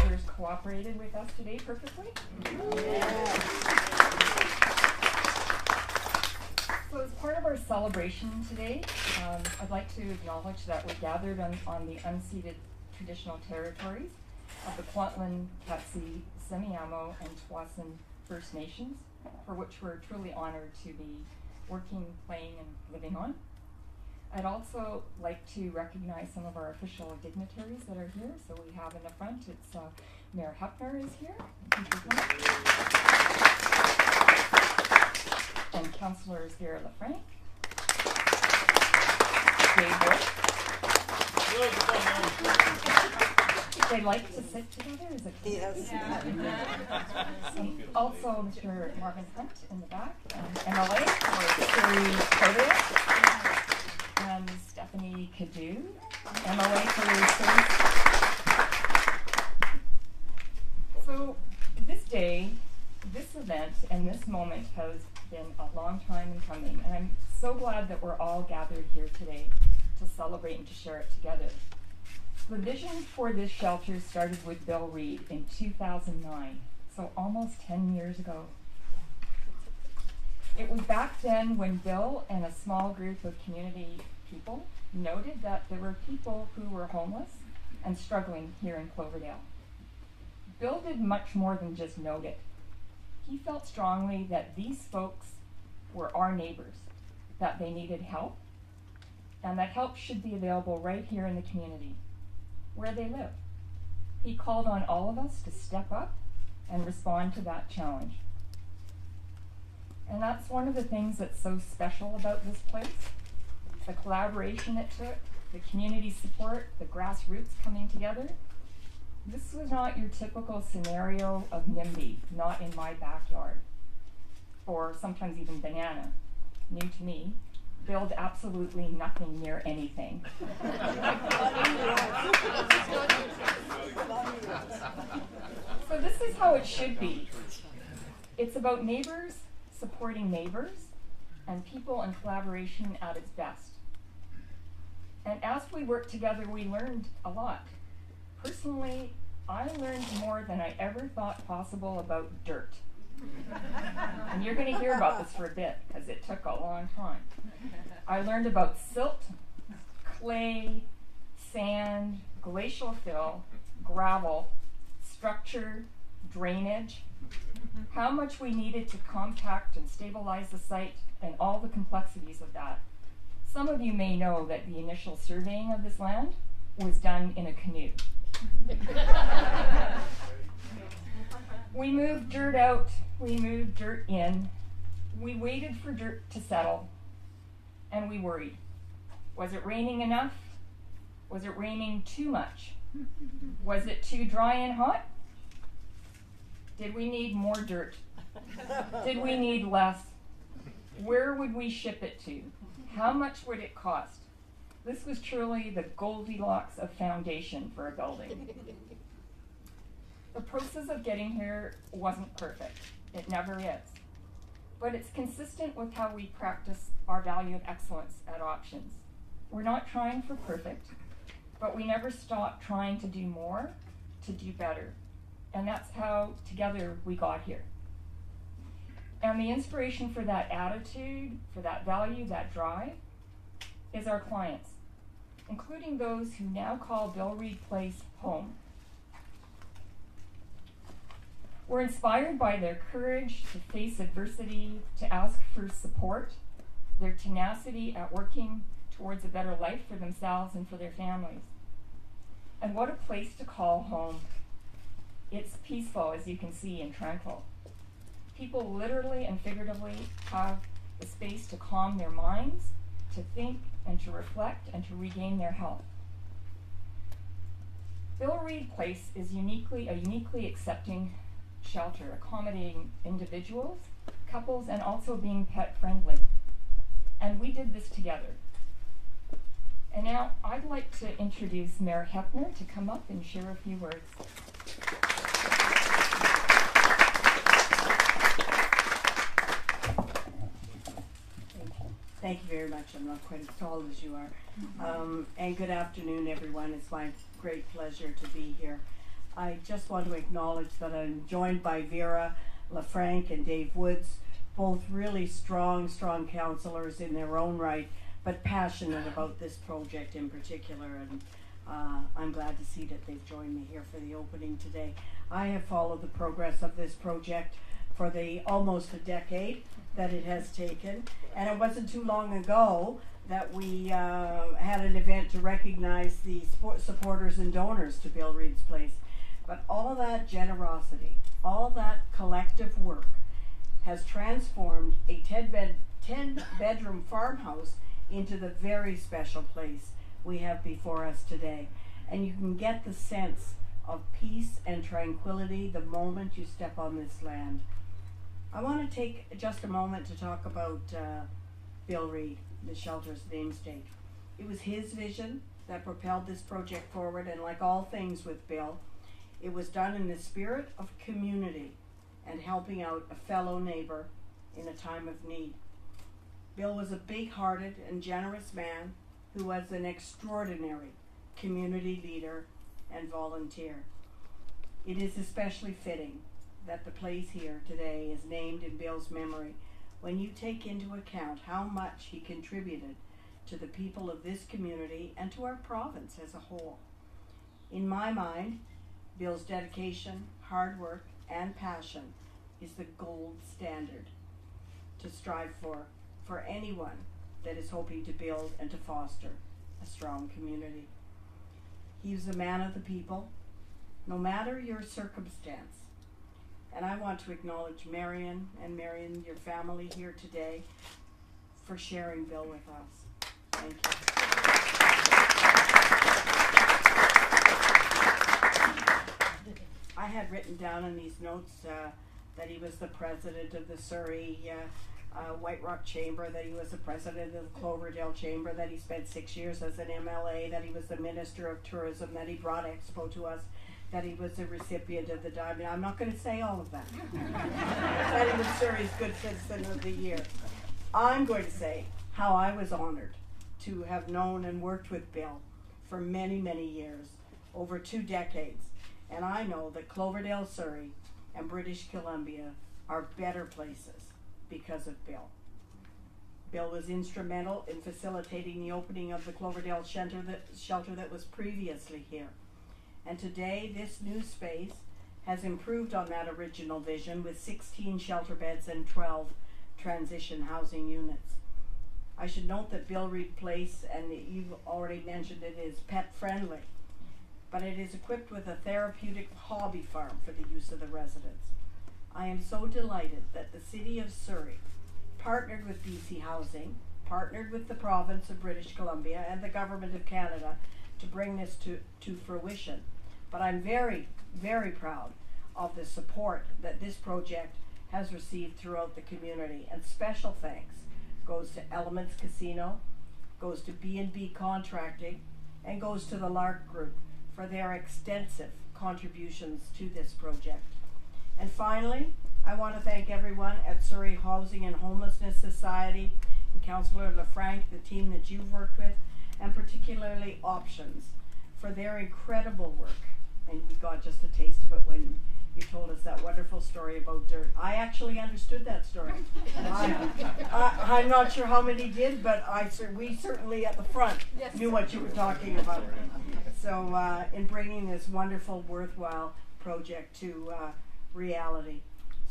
shelters cooperated with us today perfectly. So as part of our celebration today, I'd like to acknowledge that we're gathered on the unceded traditional territories of the Kwantlen, Katsi, Semiahmoo, and Tsawwassen First Nations, for which we're truly honored to be working, playing, and living on. I'd also like to recognize some of our official dignitaries that are here. So we have in the front, it's Mayor Hepner is here, and Councillors Vera LaFranc, Dave Wolf. They like to sit together, is it? Yes. Also, Mr. Marvin Hunt in the back, MLA for Terry Cordea, and Stephanie Cadu, MLA for Surrey. So this day, this event, and this moment has been a long time in coming, and I'm so glad that we're all gathered here today to celebrate and to share it together. The vision for this shelter started with Bill Reid in 2009, so almost 10 years ago. It was back then when Bill and a small group of community people noted that there were people who were homeless and struggling here in Cloverdale. Bill did much more than just note it. He felt strongly that these folks were our neighbors, that they needed help, and that help should be available right here in the community, where they live. He called on all of us to step up and respond to that challenge. And that's one of the things that's so special about this place. The collaboration it took, the community support, the grassroots coming together. This was not your typical scenario of NIMBY, not in my backyard, or sometimes even banana, new to me. Build absolutely nothing near anything. So this is how it should be. It's about neighbors supporting neighbors and people and collaboration at its best. And as we worked together, we learned a lot. Personally, I learned more than I ever thought possible about dirt. And you're going to hear about this for a bit, because it took a long time. I learned about silt, clay, sand, glacial fill, gravel, structure, drainage, how much we needed to compact and stabilize the site, and all the complexities of that. Some of you may know that the initial surveying of this land was done in a canoe. We moved dirt out, we moved dirt in, we waited for dirt to settle, and we worried. Was it raining enough? Was it raining too much? Was it too dry and hot? Did we need more dirt? Did we need less? Where would we ship it to? How much would it cost? This was truly the Goldilocks of foundation for a building. The process of getting here wasn't perfect. It never is. But it's consistent with how we practice our value of excellence at Options. We're not trying for perfect, but we never stop trying to do more, to do better. And that's how, together, we got here. And the inspiration for that attitude, for that value, that drive, is our clients, including those who now call Bill Reid Place home. We're inspired by their courage to face adversity, to ask for support, their tenacity at working towards a better life for themselves and for their families. And what a place to call home. It's peaceful, as you can see, and tranquil. People literally and figuratively have the space to calm their minds, to think and to reflect and to regain their health. Bill Reid Place is a uniquely accepting shelter, accommodating individuals, couples, and also being pet friendly. And we did this together. And now I'd like to introduce Mayor Hepner to come up and share a few words. Thank you very much. I'm not quite as tall as you are. And good afternoon, everyone. It's my great pleasure to be here. I just want to acknowledge that I'm joined by Vera LaFranc and Dave Woods, both really strong counselors in their own right, but passionate about this project in particular, and I'm glad to see that they've joined me here for the opening today. I have followed the progress of this project for the almost a decade that it has taken, and it wasn't too long ago that we had an event to recognize the supporters and donors to Bill Reid's place. But all that generosity, all that collective work has transformed a 10-bedroom farmhouse into the very special place we have before us today. And you can get the sense of peace and tranquility the moment you step on this land. I want to take just a moment to talk about Bill Reid, the shelter's namesake. It was his vision that propelled this project forward, and like all things with Bill, it was done in the spirit of community and helping out a fellow neighbor in a time of need. Bill was a big-hearted and generous man who was an extraordinary community leader and volunteer. It is especially fitting that the place here today is named in Bill's memory when you take into account how much he contributed to the people of this community and to our province as a whole. In my mind, Bill's dedication, hard work, and passion is the gold standard to strive for anyone that is hoping to build and to foster a strong community. He was a man of the people, no matter your circumstance. And I want to acknowledge Marion, your family here today, for sharing Bill with us. Thank you. I had written down in these notes that he was the president of the Surrey White Rock Chamber, that he was the president of the Cloverdale Chamber, that he spent 6 years as an MLA, that he was the Minister of Tourism, that he brought Expo to us, that he was a recipient of the Diamond. I'm not going to say all of that. That he was Surrey's Good Citizen of the Year. I'm going to say how I was honored to have known and worked with Bill for many, many years, over 2 decades. And I know that Cloverdale, Surrey, and British Columbia are better places because of Bill. Bill was instrumental in facilitating the opening of the Cloverdale shelter that was previously here. And today, this new space has improved on that original vision with 16 shelter beds and 12 transition housing units. I should note that Bill Reid Place, and you've already mentioned it, is pet friendly, but it is equipped with a therapeutic hobby farm for the use of the residents. I am so delighted that the City of Surrey partnered with BC Housing, partnered with the Province of British Columbia and the Government of Canada to bring this to fruition. But I'm very, very proud of the support that this project has received throughout the community, and special thanks goes to Elements Casino, goes to B&B Contracting, and goes to the Lark Group for their extensive contributions to this project. And finally, I want to thank everyone at Surrey Housing and Homelessness Society, and Councillor LaFranc, the team that you've worked with, and particularly Options for their incredible work. And we got just a taste of it when you told us that wonderful story about dirt. I actually understood that story. I'm not sure how many did, but we certainly at the front knew what you were talking about. So in bringing this wonderful, worthwhile project to reality.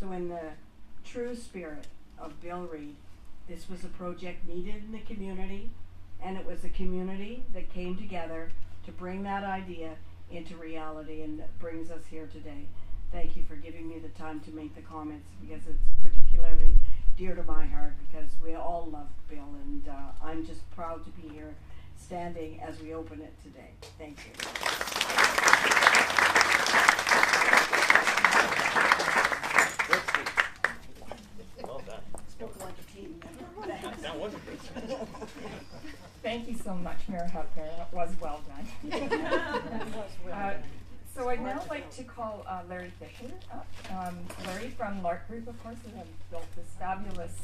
So in the true spirit of Bill Reid, this was a project needed in the community, and it was a community that came together to bring that idea into reality, and that brings us here today. Thank you for giving me the time to make the comments, because it's particularly dear to my heart, because we all loved Bill, and I'm just proud to be here standing as we open it today. Thank you. Well done. Spoke like a team. That wasn't good. Thank you so much, Mayor Hepner. That was well done. So I'd now like to call Larry Fisher up. Larry from Lark Group, of course, has built this fabulous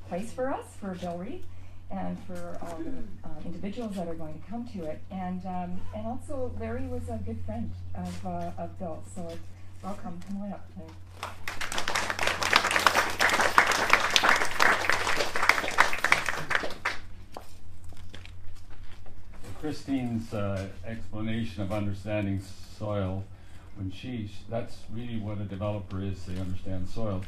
place for us, for Bill Reid. and for all the individuals that are going to come to it. And also Larry was a good friend of Bill, so welcome, come on up. Christine's explanation of understanding soil, when that's really what a developer is, they understand soil.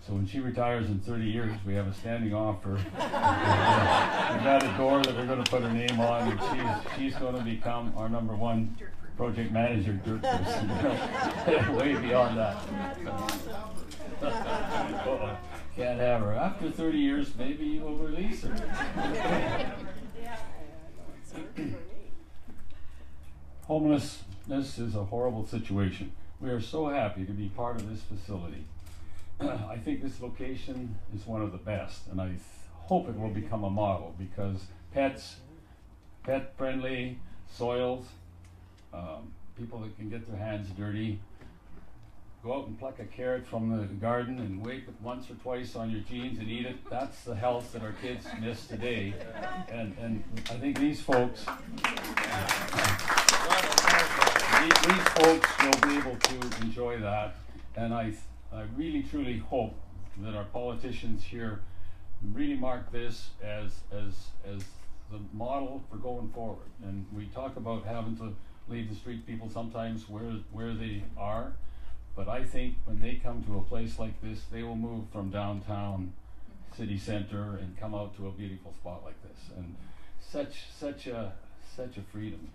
So when she retires in 30 years, we have a standing offer. We've got a door that we're going to put her name on, and she's going to become our #1 project manager, dirt person. Way beyond that. Can't have her. After 30 years, maybe we'll release her. Homelessness is a horrible situation. We are so happy to be part of this facility. I think this location is one of the best, and I hope it will become a model, because pet-friendly soils, people that can get their hands dirty, go out and pluck a carrot from the garden and wake it once or twice on your jeans and eat it. That's the health that our kids miss today, and I think these folks will be able to enjoy that, and I really truly hope that our politicians here really mark this as the model for going forward. And we talk about having to leave the street people sometimes where they are, but I think when they come to a place like this, they will move from downtown city center and come out to a beautiful spot like this, and such a freedom.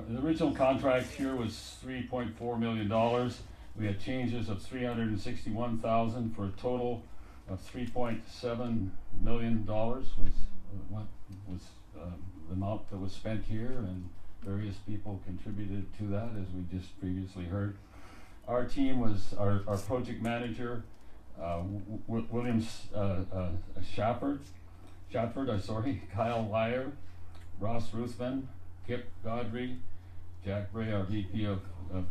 The original contract here was $3.4 million. We had changes of $361,000 for a total of $3.7 million was the amount that was spent here, and various people contributed to that, as we just previously heard. Our team was our project manager, William Shadford, Kyle Lyer, Ross Ruthven, Kip Godry, Jack Bray, our VP of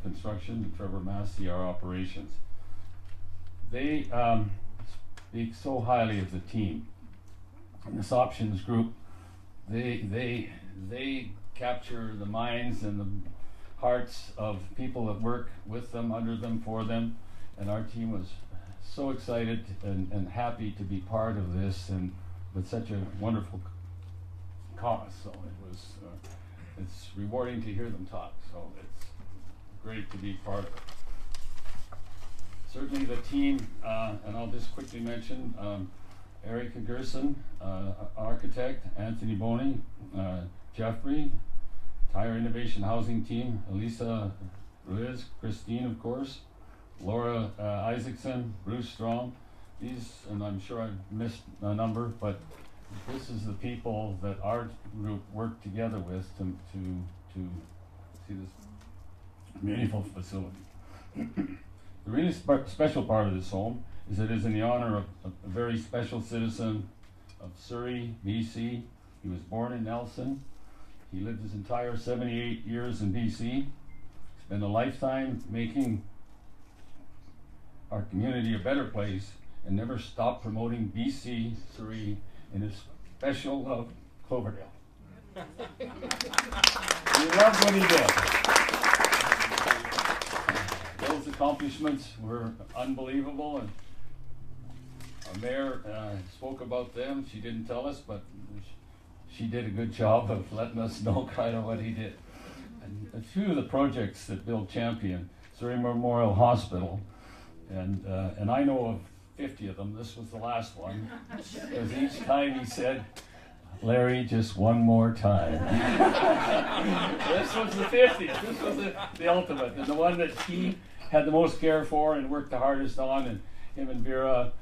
construction, and Trevor Massey, our operations. They speak so highly of the team. In this options group, they capture the minds and the hearts of people that work with them, under them, for them, and our team was so excited and happy to be part of this, and with such a wonderful cause. So it was it's rewarding to hear them talk, so it's great to be part of it. Certainly the team, and I'll just quickly mention Erica Gerson, architect, Anthony Boney, Jeffrey, Tire Innovation Housing Team, Elisa Ruiz, Christine, of course, Laura Isaacson, Bruce Strong. These, and I'm sure I've missed a number, but this is the people that our group worked together with to see this meaningful facility. The really special part of this home is it is in the honor of a very special citizen of Surrey, BC. He was born in Nelson. He lived his entire 78 years in BC. Spent a lifetime making our community a better place, and never stopped promoting BC, Surrey, in his special love, Cloverdale. He loved what he did. Bill's accomplishments were unbelievable, and our mayor spoke about them. She didn't tell us, but she did a good job of letting us know kind of what he did. And a few of the projects that Bill championed, Surrey Memorial Hospital, and I know of 50 of them. This was the last one, because each time he said, "Larry, just one more time." This was the 50th. This was the ultimate, and the one that he had the most care for and worked the hardest on, and him and Vera,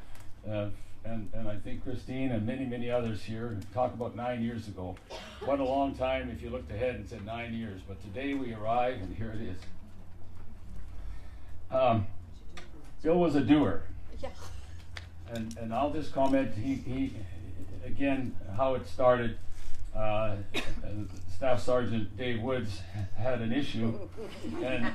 and I think Christine and many others here talk about 9 years ago. What a long time if you looked ahead and said 9 years, but today we arrive and here it is. Bill was a doer. Yeah. And I'll just comment, he again, how it started. Staff Sergeant Dave Woods had an issue, and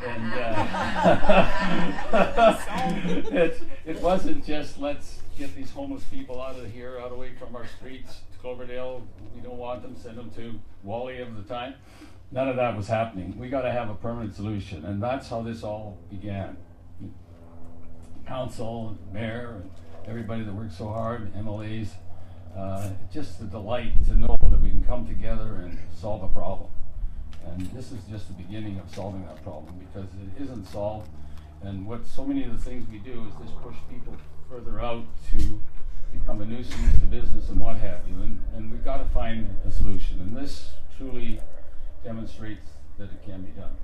it wasn't just let's get these homeless people out of here, out away from our streets, Cloverdale. We don't want them. Send them to Wally of the time. None of that was happening. We got to have a permanent solution, and that's how this all began. Council, mayor, and everybody that worked so hard, MLAs. Just a delight to know that we can come together and solve a problem. And this is just the beginning of solving that problem, because it isn't solved. And what so many of the things we do is just push people further out to become a nuisance to business and what have you. And we've got to find a solution. And this truly demonstrates that it can be done.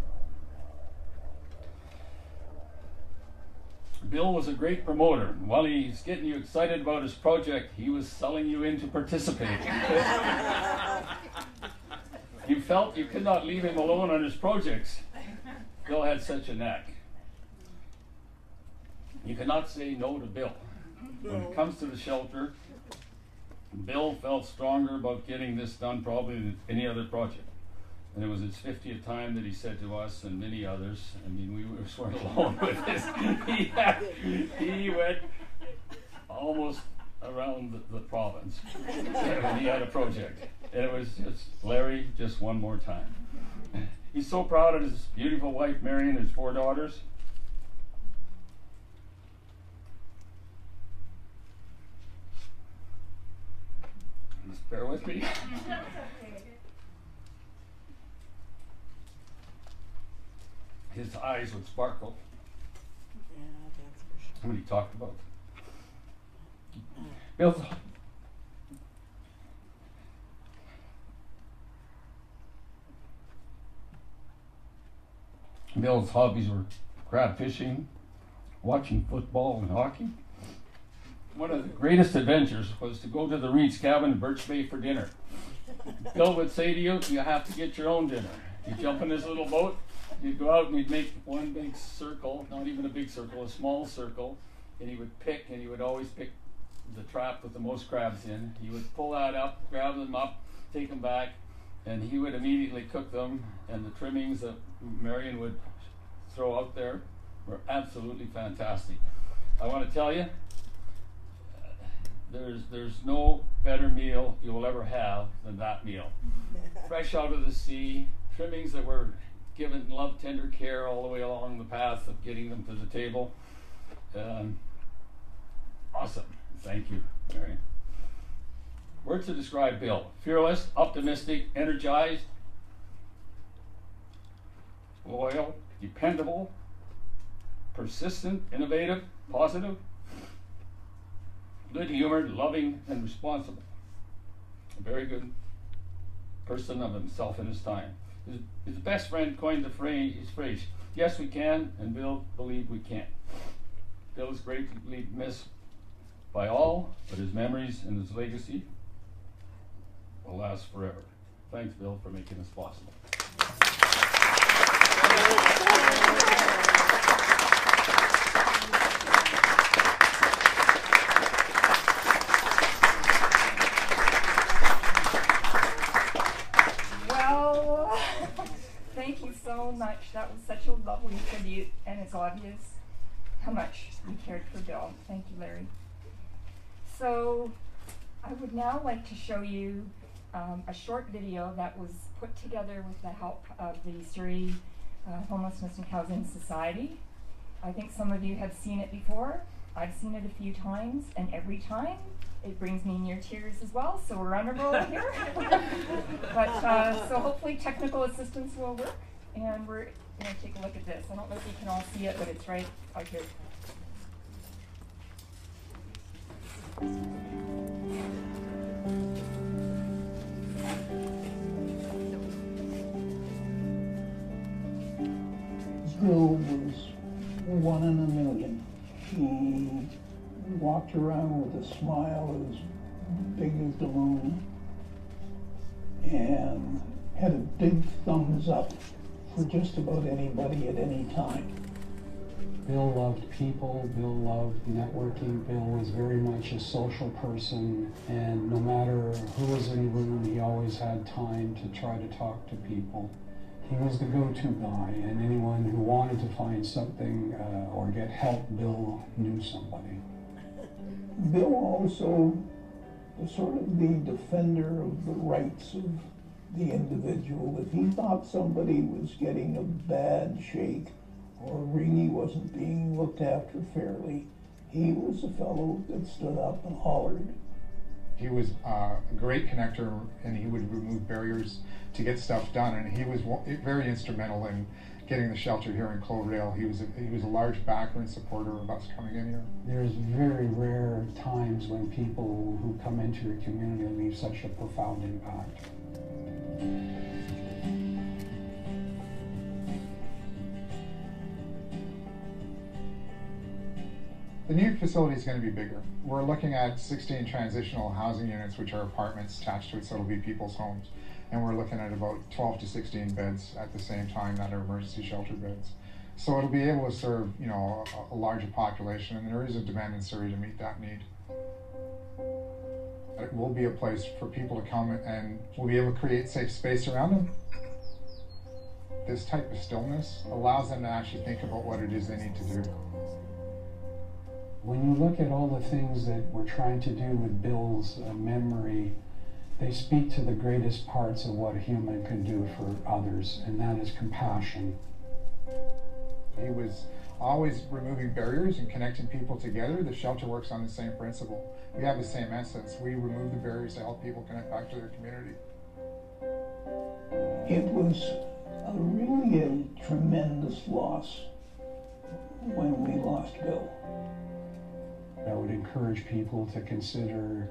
Bill was a great promoter. While he's getting you excited about his project, he was selling you in to participate. You felt you could not leave him alone on his projects. Bill had such a knack. You cannot say no to Bill. When it comes to the shelter, Bill felt stronger about getting this done probably than any other project. And it was his 50th time that he said to us and many others, I mean, we weren't alone with this. He went almost around the province when he had a project. And it was just, Larry, just one more time. He's so proud of his beautiful wife, Mary, and his 4 daughters. Just bear with me. His eyes would sparkle Yeah, that's for sure. when he talked about Bill's hobbies were crab fishing, watching football and hockey. One of the greatest adventures was to go to the Reed's cabin in Birch Bay for dinner. Bill would say to you, you have to get your own dinner. You jump in his little boat, you'd go out and he'd make one big circle, not even a big circle, a small circle, and he would pick, and he would always pick the trap with the most crabs in. He would pull that up, grab them up, take them back, and he would immediately cook them, and the trimmings that Marion would throw out there were absolutely fantastic. I want to tell you, there's no better meal you will ever have than that meal. Fresh out of the sea, trimmings that were given love, tender care all the way along the path of getting them to the table. Awesome. Thank you, Marion. Words to describe Bill: fearless, optimistic, energized, loyal, dependable, persistent, innovative, positive, good-humored, loving, and responsible. A very good person of himself in his time. His best friend coined his phrase, yes we can, and Bill believed we can. Bill is greatly missed by all, but his memories and his legacy will last forever. Thanks, Bill, for making this possible. Well, thank you so much. That was such a lovely tribute, and it's obvious how much you cared for Bill. Thank you, Larry. So I would now like to show you a short video that was put together with the help of the Surrey Homelessness and Housing Society. I think some of you have seen it before. I've seen it a few times, and every time it brings me near tears as well, so we're on a roll here. But so hopefully technical assistance will work, and we're going to take a look at this. I don't know if you can all see it, but it's right out here. Bill was one in a million. He walked around with a smile as big as the moon and had a big thumbs up for just about anybody at any time. Bill loved people, Bill loved networking, Bill was very much a social person, and no matter who was in the room, he always had time to try to talk to people. He was the go-to guy, and anyone who wanted to find something or get help, Bill knew somebody. Bill also was sort of the defender of the rights of the individual. If he thought somebody was getting a bad shake or really wasn't being looked after fairly, he was the fellow that stood up and hollered. He was a great connector, and he would remove barriers to get stuff done, and he was very instrumental in getting the shelter here in Cloverdale. He was a large backer and supporter of us coming in here. There's very rare times when people who come into your community leave such a profound impact. The new facility is going to be bigger. We're looking at 16 transitional housing units, which are apartments attached to it, so it'll be people's homes. And we're looking at about 12 to 16 beds at the same time that are emergency shelter beds. So it'll be able to serve, a larger population, and there is a demand in Surrey to meet that need. It will be a place for people to come, and we'll be able to create safe space around them. This type of stillness allows them to actually think about what it is they need to do. When you look at all the things that we're trying to do with Bill's memory, they speak to the greatest parts of what a human can do for others, and that is compassion. He was always removing barriers and connecting people together. The shelter works on the same principle. We have the same essence. We remove the barriers to help people connect back to their community. It was really a tremendous loss when we lost Bill. I would encourage people to consider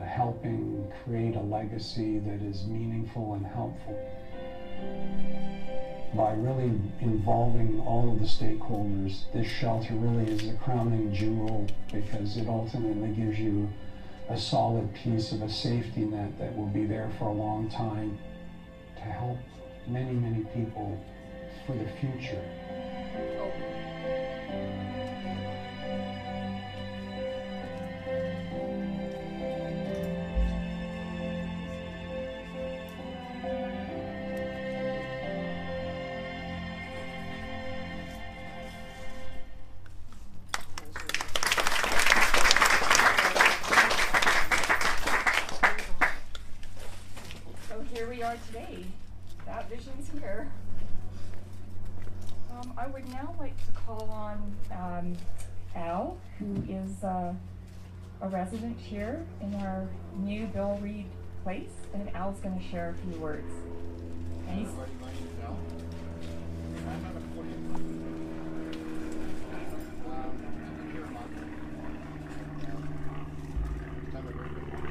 helping create a legacy that is meaningful and helpful by really involving all of the stakeholders. This shelter really is the crowning jewel because it ultimately gives you a solid piece of a safety net that will be there for a long time to help many, many people for the future. Today, that vision's here. I would now like to call on Al, who is a resident here in our new Bill Reid place, and Al's going to share a few words. Hi everybody, my name is Al. I'm at a 40th. I've been here a month. Have a very good one.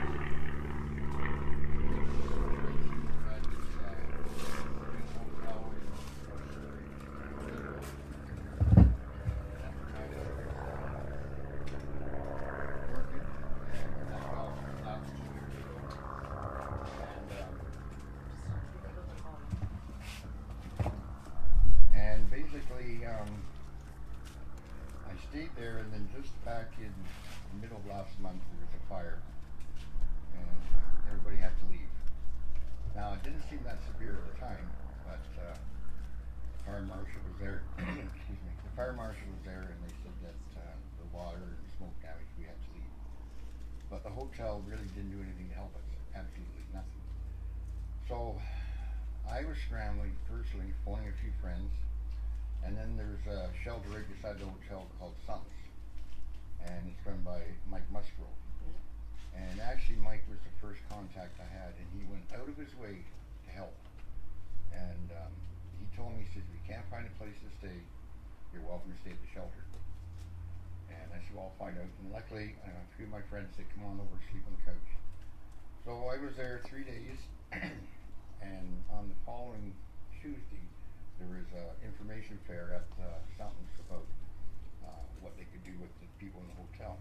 I stayed there, and then just back in the middle of last month there was a fire, and everybody had to leave. Now it didn't seem that severe at the time, but the fire marshal was there. Excuse me. The fire marshal was there, and they said that the water and smoke damage, we had to leave. But the hotel really didn't do anything to help us. Absolutely nothing. So I was scrambling personally, phoning a few friends. And then there's a shelter right beside the hotel called Something's, and it's run by Mike Musgrove. And actually Mike was the first contact I had, and he went out of his way to help. And he told me, he said, if you can't find a place to stay, you're welcome to stay at the shelter. And I said, well, I'll find out. And luckily, a few of my friends said, come on over, sleep on the couch. So I was there 3 days, and on the following Tuesday, there was an information fair at Something's about what they could do with the people in the hotel.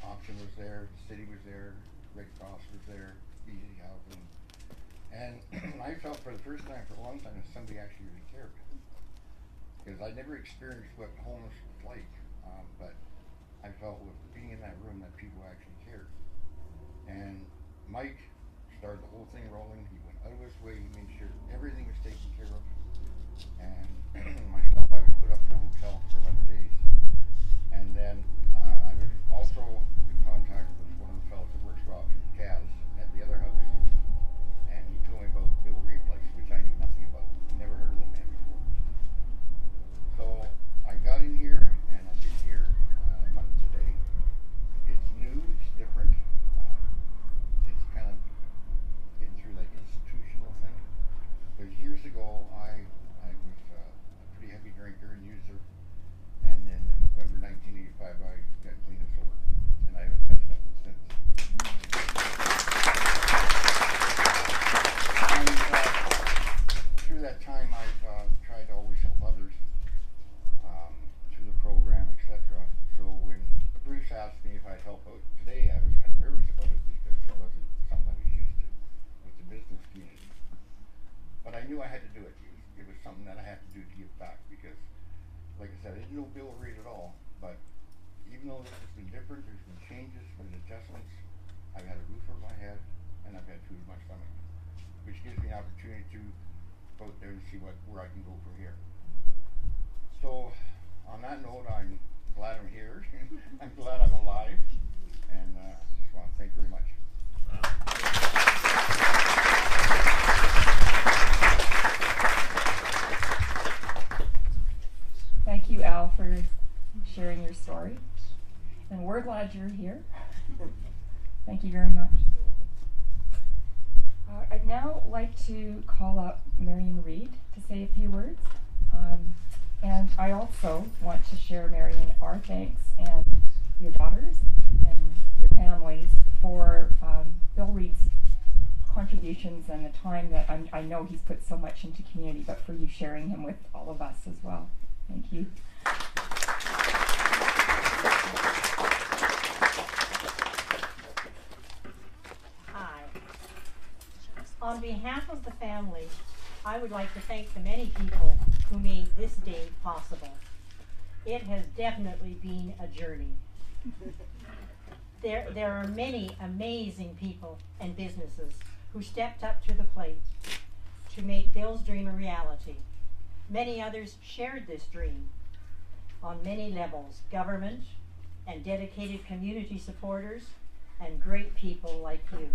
Auction was there, the city was there, Red Cross was there, Easy Housing. And I felt for the first time for a long time that somebody actually really cared. because I never experienced what homeless was like, but I felt with being in that room that people actually cared. And Mike started the whole thing rolling. He went out of his way. He made sure everything was taken care of. And myself, I was put up in a hotel for 11 days. And then I was also in contact with one of the fellows that works for Options, Kaz, at the other house. And he told me about Bill Reid House, which I knew nothing about. Never heard of the man before. So I got in here, and I've been here a month today. It's new, it's different. It's kind of getting through that institutional thing. Because years ago, I was a pretty heavy drinker and user. And then in November 1985, I got clean and sober. And I haven't touched nothing since. And through that time, I've tried to always help others through the program, etc. So when Bruce asked me if I'd help out today, I was kind of nervous about it because it wasn't something I was used to with the business community. But I knew I had to do it. It was something that I had to do to give back because, like I said, I didn't know Bill Reid at all. But even though this has been different, there's been changes, been adjustments. I've had a roof over my head and I've had food in my stomach, which gives me an opportunity to go out there and see where I can go from here. So on that note, I'm glad I'm here. I'm glad I'm alive, and I just want to thank you very much. Thank you, Al, for sharing your story. And we're glad you're here. Thank you very much. I'd now like to call up Marion Reid to say a few words. And I also want to share, Marion, our thanks and your daughters and your families for Bill Reid's contributions and the time that I know he's put so much into community, but for you sharing him with all of us as well. Thank you. Hi. On behalf of the family, I would like to thank the many people who made this day possible. It has definitely been a journey. There are many amazing people and businesses who stepped up to the plate to make Bill's dream a reality. Many others shared this dream on many levels: government and dedicated community supporters and great people like you.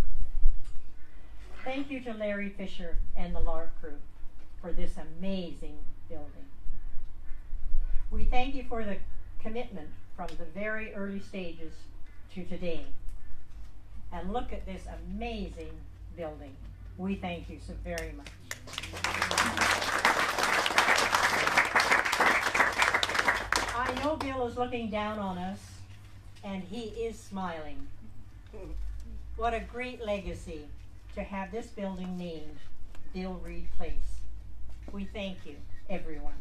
Thank you to Larry Fisher and the Lark Group for this amazing building. We thank you for the commitment from the very early stages to today. And look at this amazing building. We thank you so very much. I know Bill is looking down on us, and he is smiling. What a great legacy to have this building named Bill Reid Place. We thank you, everyone.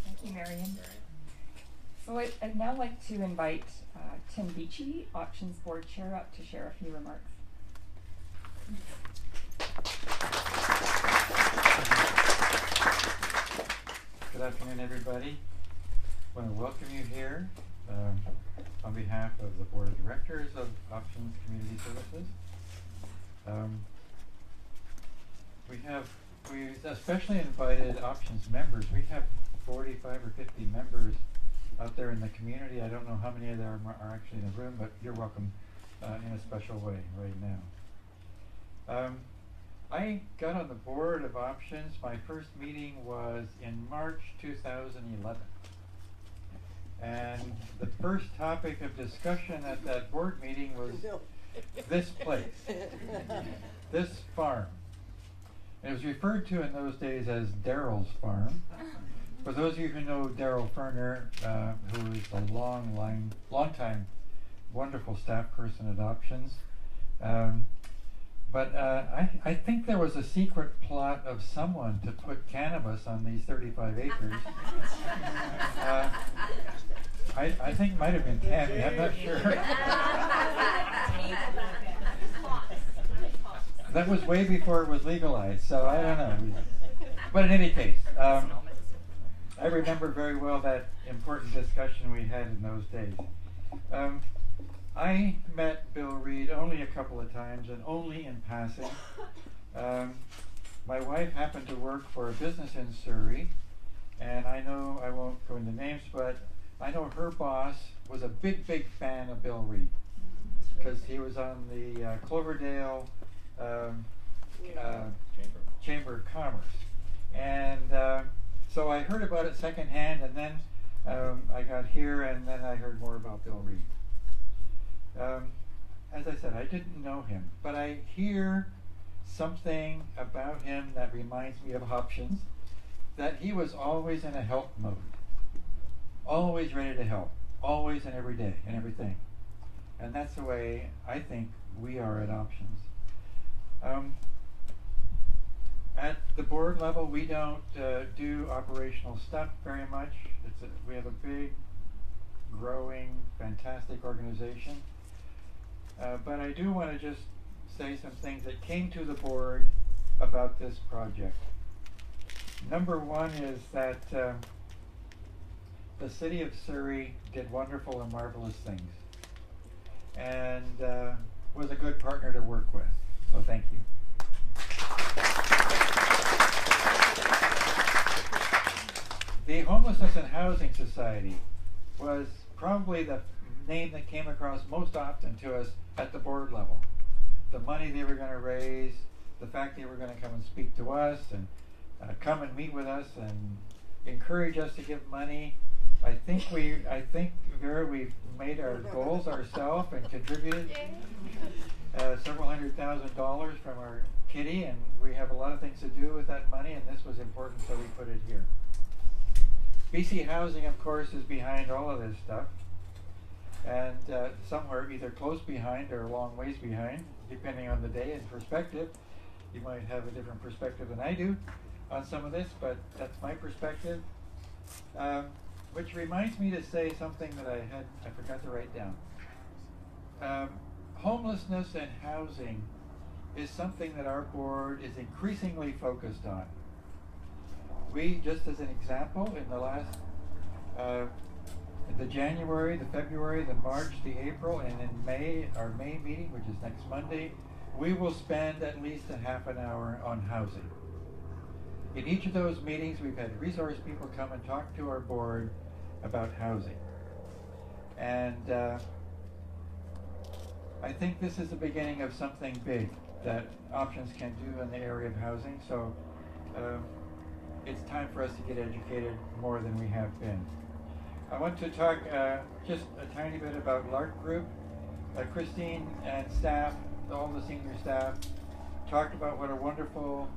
Thank you, Marion. So I'd now like to invite Tim Beachy, Options Board Chair, up to share a few remarks. Good afternoon, everybody. I want to welcome you here on behalf of the Board of Directors of Options Community Services. We especially invited Options members. We have 45 or 50 members out there in the community. I don't know how many of them are actually in the room, but you're welcome in a special way right now. I got on the board of Options. My first meeting was in March 2011. And the first topic of discussion at that board meeting was this place, this farm. It was referred to in those days as Daryl's Farm. For those of you who know Daryl Ferner, who is a long time wonderful staff person at Options, but I think there was a secret plot of someone to put cannabis on these 35 acres. I think it might have been Tammy, I'm not sure. That was way before it was legalized, so I don't know. But in any case, I remember very well that important discussion we had in those days. I met Bill Reid only a couple of times and only in passing. My wife happened to work for a business in Surrey, and I know, I won't go into names, but I know her boss was a big, big fan of Bill Reid because he was on the Cloverdale Chamber of Commerce. And so I heard about it secondhand, and then I got here, and then I heard more about Bill Reid. As I said, I didn't know him, but I hear something about him that reminds me of Hopkins, that he was always in a help mode, always ready to help, always and every day and everything. And that's the way I think we are at Options. At the board level, we don't do operational stuff very much. We have a big, growing, fantastic organization. But I do want to just say some things that came to the board about this project. Number one is that the city of Surrey did wonderful and marvelous things, and was a good partner to work with. So thank you. The Homelessness and Housing Society was probably the name that came across most often to us at the board level. The money they were going to raise, the fact they were going to come and speak to us and come and meet with us and encourage us to give money. I think Vera, we've made our goals ourselves and contributed several $100,000 from our kitty, and we have a lot of things to do with that money, and this was important, so we put it here. BC Housing, of course, is behind all of this stuff, and somewhere either close behind or a long ways behind, depending on the day and perspective. You might have a different perspective than I do on some of this, but that's my perspective. Which reminds me to say something that I forgot to write down. Homelessness and housing is something that our board is increasingly focused on. We, just as an example, in the last, the January, the February, the March, the April, and in May, our May meeting, which is next Monday, we will spend at least a half an hour on housing. In each of those meetings, we've had resource people come and talk to our board about housing. And I think this is the beginning of something big that Options can do in the area of housing. So it's time for us to get educated more than we have been. I want to talk just a tiny bit about LARC Group. Christine and staff, all the senior staff, talked about what a wonderful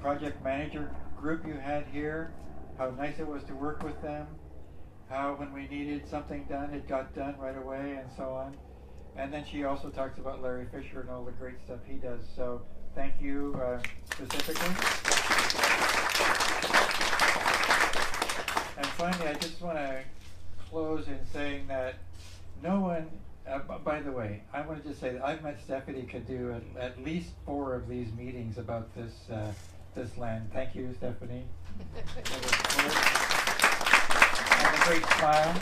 project manager group you had here, how nice it was to work with them, how when we needed something done, it got done right away, and so on. And then she also talks about Larry Fisher and all the great stuff he does. So thank you specifically. And finally, I just want to close in saying that no one, by the way, I want to just say that I've met Stephanie could do at least 4 of these meetings about this this land. Thank you, Stephanie. And a great smile.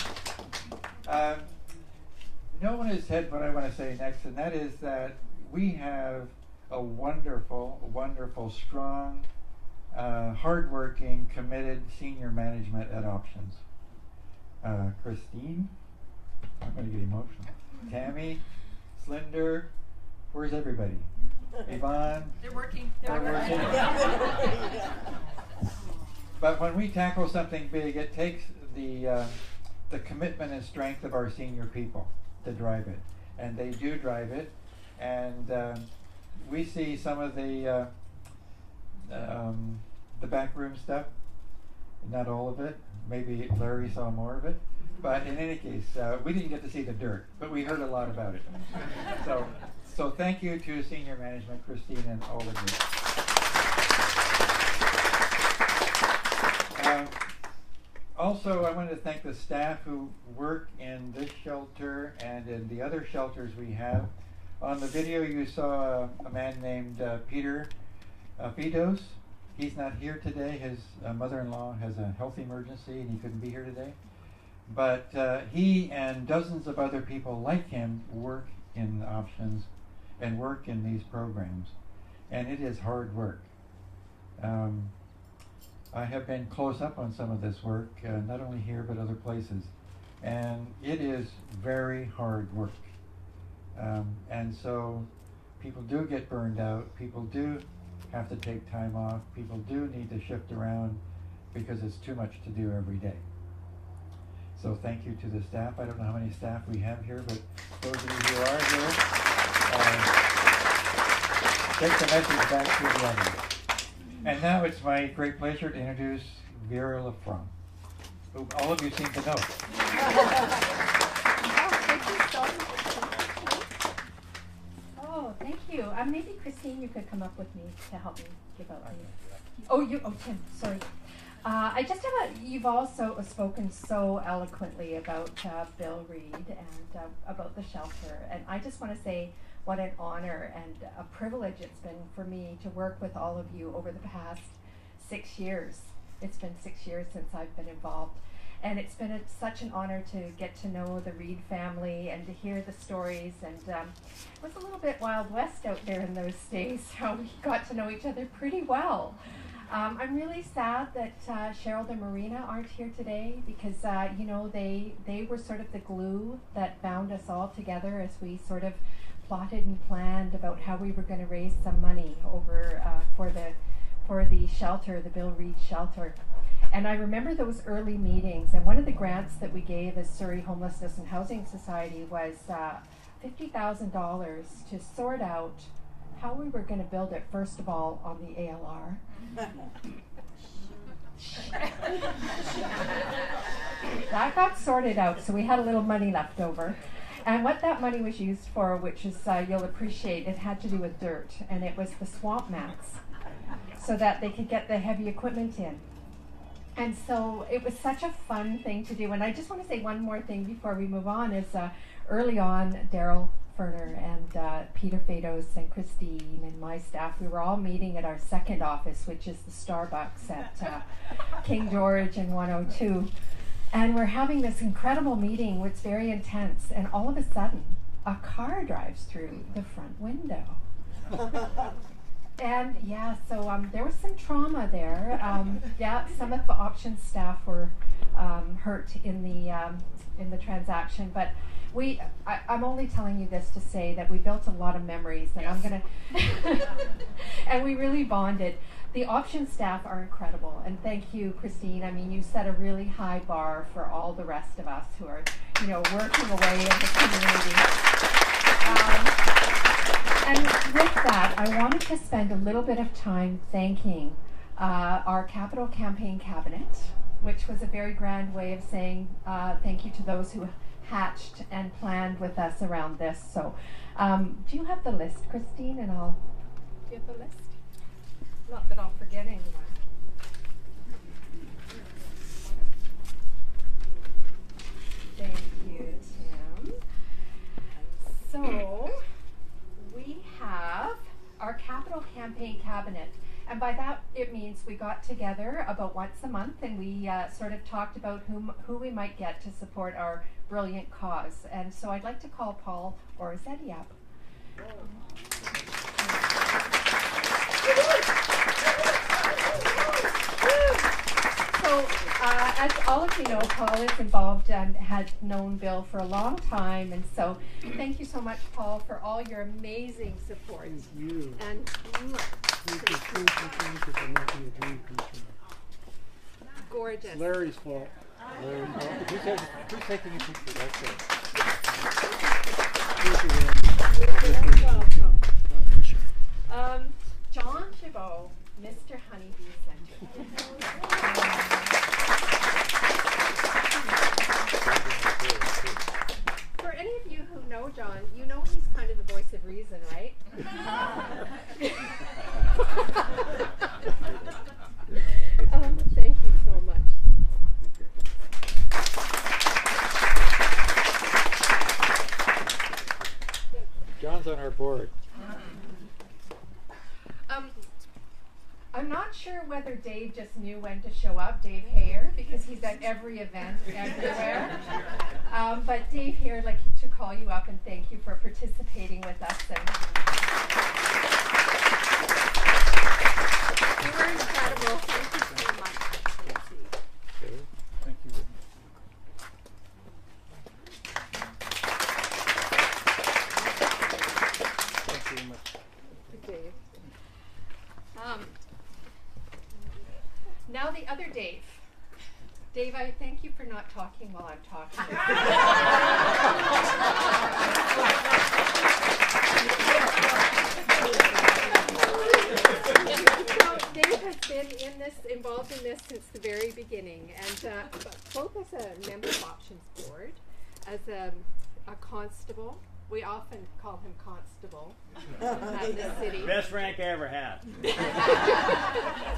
No one has said what I want to say next, and that is that we have a wonderful, wonderful, strong, hardworking, committed senior management at Options. Christine, I'm going to get emotional. Tammy, Slinder, where's everybody? Yvonne? They're working. They're working. But when we tackle something big, it takes the commitment and strength of our senior people to drive it. And they do drive it. And we see some of the backroom stuff, not all of it. Maybe Larry saw more of it. But in any case, we didn't get to see the dirt, but we heard a lot about it. So thank you to senior management, Christine, and all the group. Also, I wanted to thank the staff who work in this shelter and in the other shelters we have. On the video, you saw a man named Peter Fidos. He's not here today. His mother-in-law has a health emergency and he couldn't be here today. But he and dozens of other people like him work in options and work in these programs. And it is hard work. I have been close up on some of this work, not only here but other places. And it is very hard work. And so people do get burned out. People do have to take time off. People do need to shift around because it's too much to do every day. So thank you to the staff. I don't know how many staff we have here, but those of you who are here, take the message back to the others. And now it's my great pleasure to introduce Vera Lafrance, who all of you seem to know. Oh, thank you. Maybe Christine, you could come up with me to help me give out the. Oh, Tim, sorry. I just have you've also spoken so eloquently about Bill Reid and about the shelter, and I just want to say what an honor and a privilege it's been for me to work with all of you over the past 6 years. It's been 6 years since I've been involved, and it's been such an honor to get to know the Reid family and to hear the stories, and it was a little bit Wild West out there in those days, how we got to know each other pretty well. I'm really sad that Cheryl and Marina aren't here today because, you know, they were sort of the glue that bound us all together as we sort of plotted and planned about how we were going to raise some money over for the shelter, the Bill Reid shelter. And I remember those early meetings, and one of the grants that we gave as Surrey Homelessness and Housing Society was $50,000 to sort out how we were going to build it, first of all, on the ALR. That got sorted out, so we had a little money left over. And what that money was used for, which is, you'll appreciate, it had to do with dirt, and it was the swamp mats, so that they could get the heavy equipment in. And so it was such a fun thing to do. And I just want to say one more thing before we move on, is early on, Daryl Ferner and Peter Fados and Christine and my staff, we were all meeting at our second office, which is the Starbucks at King George and 102. And we're having this incredible meeting, which is very intense, and all of a sudden, a car drives through the front window. And yeah, so there was some trauma there. Yeah, some of the options staff were hurt in the transaction, but I'm only telling you this to say that we built a lot of memories, and I'm gonna, and we really bonded. The options staff are incredible, and thank you, Christine. I mean, you set a really high bar for all the rest of us who are, you know, working away in the community. And with that, I wanted to spend a little bit of time thanking our Capital Campaign Cabinet, which was a very grand way of saying thank you to those who hatched and planned with us around this. So, do you have the list, Christine? And I'll give the list. Not that I'll forget anyone. Thank you, Tim. So, we have our Capital Campaign Cabinet. And by that, it means we got together about once a month and we sort of talked about who we might get to support our brilliant cause. And so I'd like to call Paul Orzetti up. So, as all of you know, Paul is involved and has known Bill for a long time, and so thank you so much, Paul, for all your amazing support. Thank you. And Thank you for making a dream come true. gorgeous. It's Larry's fault. Who's taking a picture? That's it. Thank you, Larry. You're welcome. John Chabot, Mr. Honeybee Center. For any of you who know John, you know he's kind of the voice of reason, right? Thank you so much. I'm not sure whether Dave just knew when to show up, Dave Hayer, because he's at every event everywhere. But Dave Hayer, I'd like to call you up and thank you for participating with us. You were incredible. Thank you so much. Thank you. Thank you very much. Dave. Now the other Dave. Dave, I thank you for not talking while I'm talking. So Dave has been involved in this since the very beginning, and both as a member of Options Board, as a constable. We often call him Constable in the city. Best rank I ever had.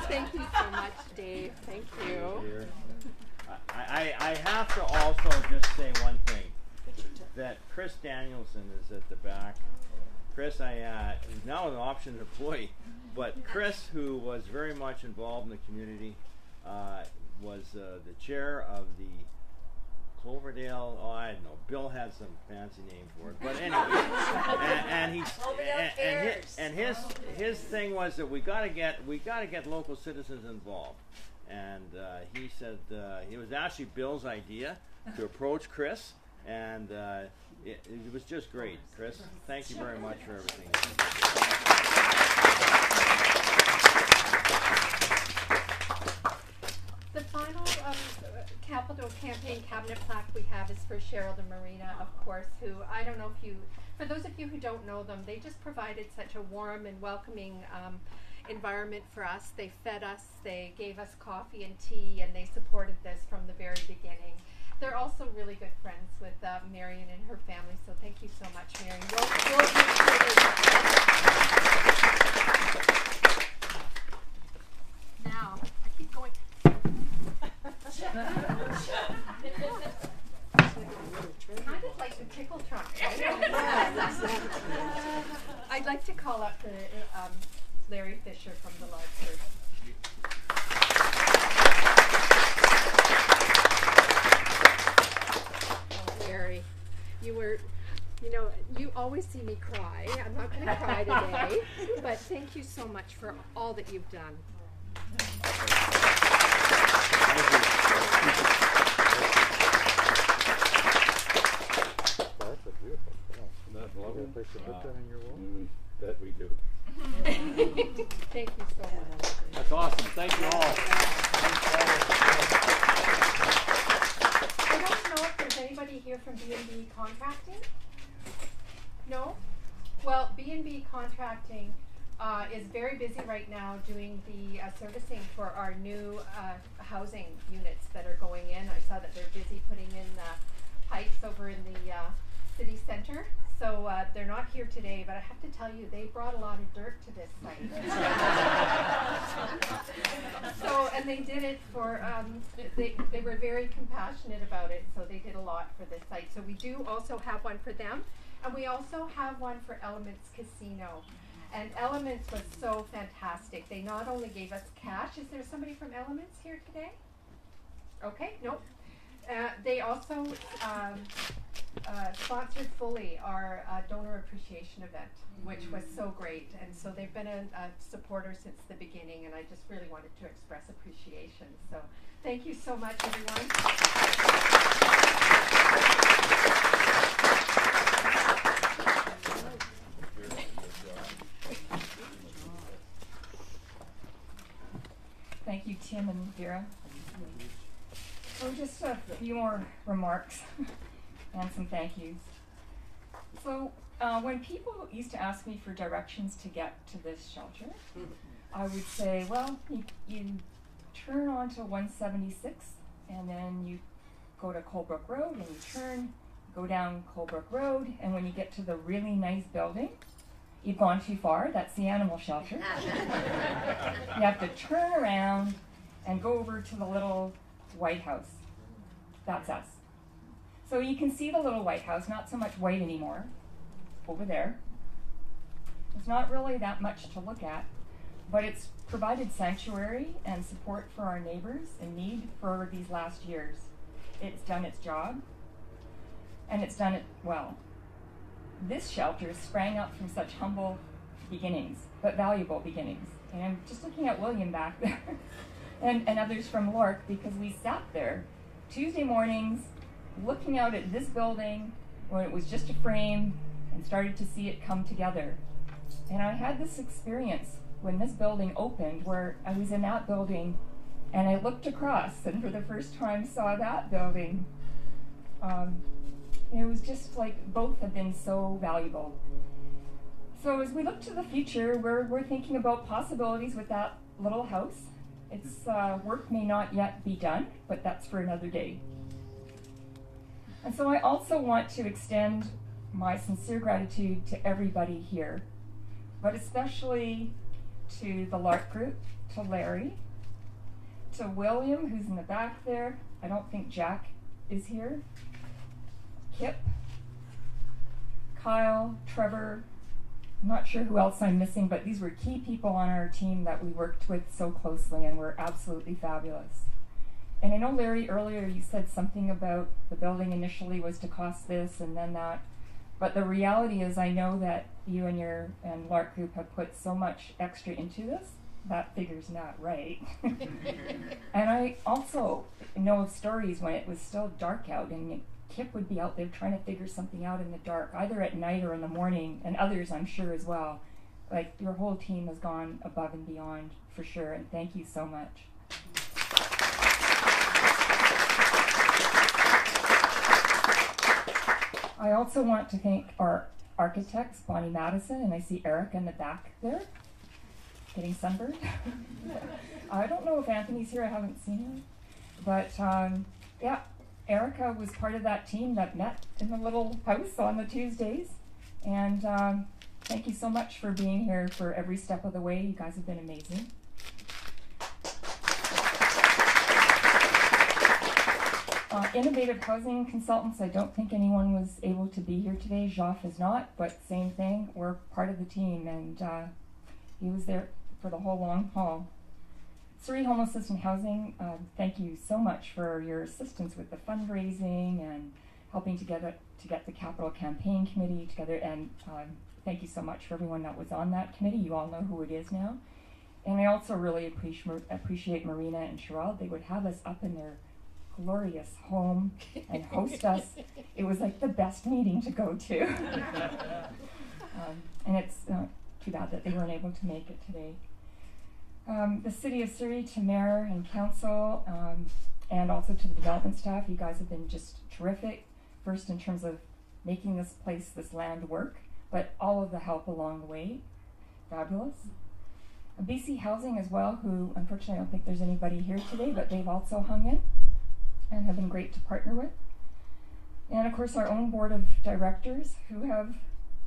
Thank you so much, Dave. Thank you. I have to also just say one thing, that Chris Danielson is at the back. Chris, he's now an Options employee, but Chris, who was very much involved in the community, was the chair of the Cloverdale, I don't know, Bill had some fancy name for it, but anyway, and his thing was that we gotta get local citizens involved, and he said it was actually Bill's idea to approach Chris, and it was just great. Chris, thank you very much for everything. The final capital campaign cabinet plaque we have is for Cheryl and Marina, of course, who, I don't know if you, for those of you who don't know them, they just provided such a warm and welcoming environment for us. They fed us, they gave us coffee and tea, and they supported this from the very beginning. They're also really good friends with Marion and her family, so thank you so much, Marion. Now, I keep going. Kind of like the tickle trunk. I'd like to call up the Larry Fisher from the Lodge Church. Larry, you always see me cry. I'm not going to cry today, but thank you so much for all that you've done. That's a beautiful film. Isn't that lovely? Place to put that in your wall? That we do. Thank you so much. That's awesome. Thank you all. I don't know if there's anybody here from B&B Contracting. No? Well, B&B Contracting is very busy right now doing the servicing for our new housing units that are going in. I saw that they're busy putting in pipes over in the city center. So they're not here today, but I have to tell you, they brought a lot of dirt to this site. So, and they did it for, they were very compassionate about it, so they did a lot for this site. So we do also have one for them, and we also have one for Elements Casino. And Elements was so fantastic. They not only gave us cash. Is there somebody from Elements here today? Okay, nope. They also sponsored fully our donor appreciation event, which was so great. And so they've been a supporter since the beginning, and I just really wanted to express appreciation. So thank you so much, everyone. Thank you, Tim and Vera. So just a few more remarks and some thank yous. So when people used to ask me for directions to get to this shelter, I would say, well, you turn onto 176 and then you go to Colebrook Road and you turn, go down Colebrook Road, and when you get to the really nice building, you've gone too far, that's the animal shelter. You have to turn around and go over to the little White House. That's us. So you can see the little White House, not so much white anymore, over there. There's not really that much to look at, but it's provided sanctuary and support for our neighbors in need for these last years. It's done its job, and it's done it well. This shelter sprang up from such humble beginnings, but valuable beginnings. And I'm just looking at William back there and others from Lork, because we sat there Tuesday mornings looking out at this building when it was just a frame and started to see it come together. And I had this experience when this building opened where I was in that building and I looked across and for the first time saw that building. It was just like both have been so valuable. So as we look to the future, we're thinking about possibilities with that little house. Its work may not yet be done, but that's for another day. And so I also want to extend my sincere gratitude to everybody here, but especially to the Lark Group, to Larry, to William, who's in the back there. I don't think Jack is here. Kip, Kyle, Trevor, I'm not sure who else I'm missing, but these were key people on our team that we worked with so closely and were absolutely fabulous. And I know, Larry, earlier you said something about the building initially was to cost this and then that, but the reality is I know that you and Lark Group have put so much extra into this, that figure's not right. And I also know of stories when it was still dark out and Kip would be out there trying to figure something out in the dark, either at night or in the morning, and others I'm sure as well. Like, your whole team has gone above and beyond for sure, and thank you so much. I also want to thank our architects, Bonnie Madison, and I see Eric in the back there, getting sunburned. I don't know if Anthony's here, I haven't seen him, but yeah. Erica was part of that team that met in the little house on the Tuesdays. And thank you so much for being here for every step of the way. You guys have been amazing. Innovative housing consultants, I don't think anyone was able to be here today. Joff is not, but same thing. We're part of the team, and he was there for the whole long haul. Surrey Homelessness and Housing, thank you so much for your assistance with the fundraising and helping to get the Capital Campaign Committee together, and thank you so much for everyone that was on that committee. You all know who it is now. And I also really appreciate Marina and Sherelle. They would have us up in their glorious home and host us. It was like the best meeting to go to. And it's too bad that they weren't able to make it today. The City of Surrey, to Mayor and Council, and also to the development staff, you guys have been just terrific. First in terms of making this place, this land work, but all of the help along the way, fabulous. BC Housing as well, who unfortunately I don't think there's anybody here today, but they've also hung in and have been great to partner with. And of course our own board of directors who have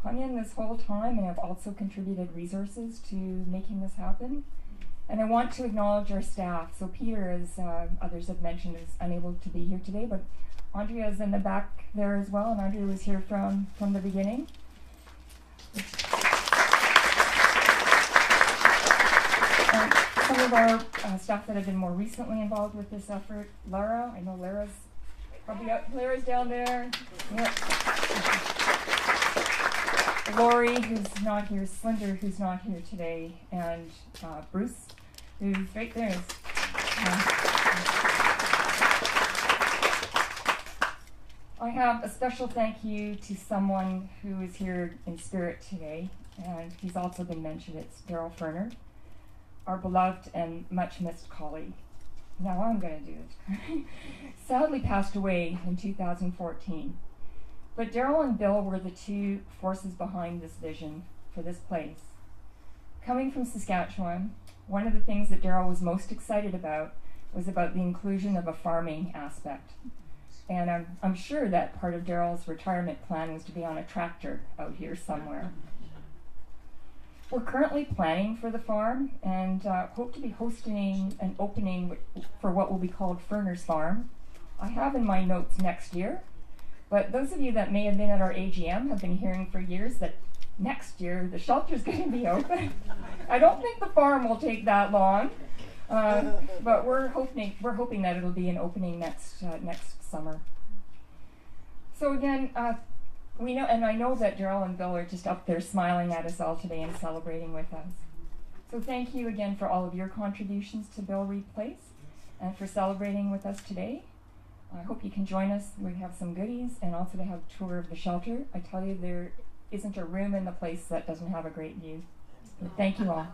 hung in this whole time and have also contributed resources to making this happen. And I want to acknowledge our staff. So Peter, as others have mentioned, is unable to be here today, but Andrea is in the back there as well, and Andrea was here from the beginning. And some of our staff that have been more recently involved with this effort, Lara, I know Lara's probably Lara's down there. Yep. Lori, who's not here, Slender, who's not here today, and Bruce, who's right there. I have a special thank you to someone who is here in spirit today, and he's also been mentioned. It's Daryl Ferner, our beloved and much missed colleague. Now I'm going to do it. Sadly passed away in 2014. But Daryl and Bill were the two forces behind this vision for this place. Coming from Saskatchewan, one of the things that Daryl was most excited about was about the inclusion of a farming aspect. And I'm sure that part of Daryl's retirement plan was to be on a tractor out here somewhere. We're currently planning for the farm and hope to be hosting an opening for what will be called Ferner's Farm. I have in my notes next year, but those of you that may have been at our AGM have been hearing for years that next year the shelter's going to be open. I don't think the farm will take that long, but we're hoping that it'll be an opening next summer. So again, we know, and I know that Daryl and Bill are just up there smiling at us all today and celebrating with us. So thank you again for all of your contributions to Bill Reid Place and for celebrating with us today. I hope you can join us. We have some goodies and also to have a tour of the shelter. I tell you, there isn't a room in the place that doesn't have a great view. So thank you all.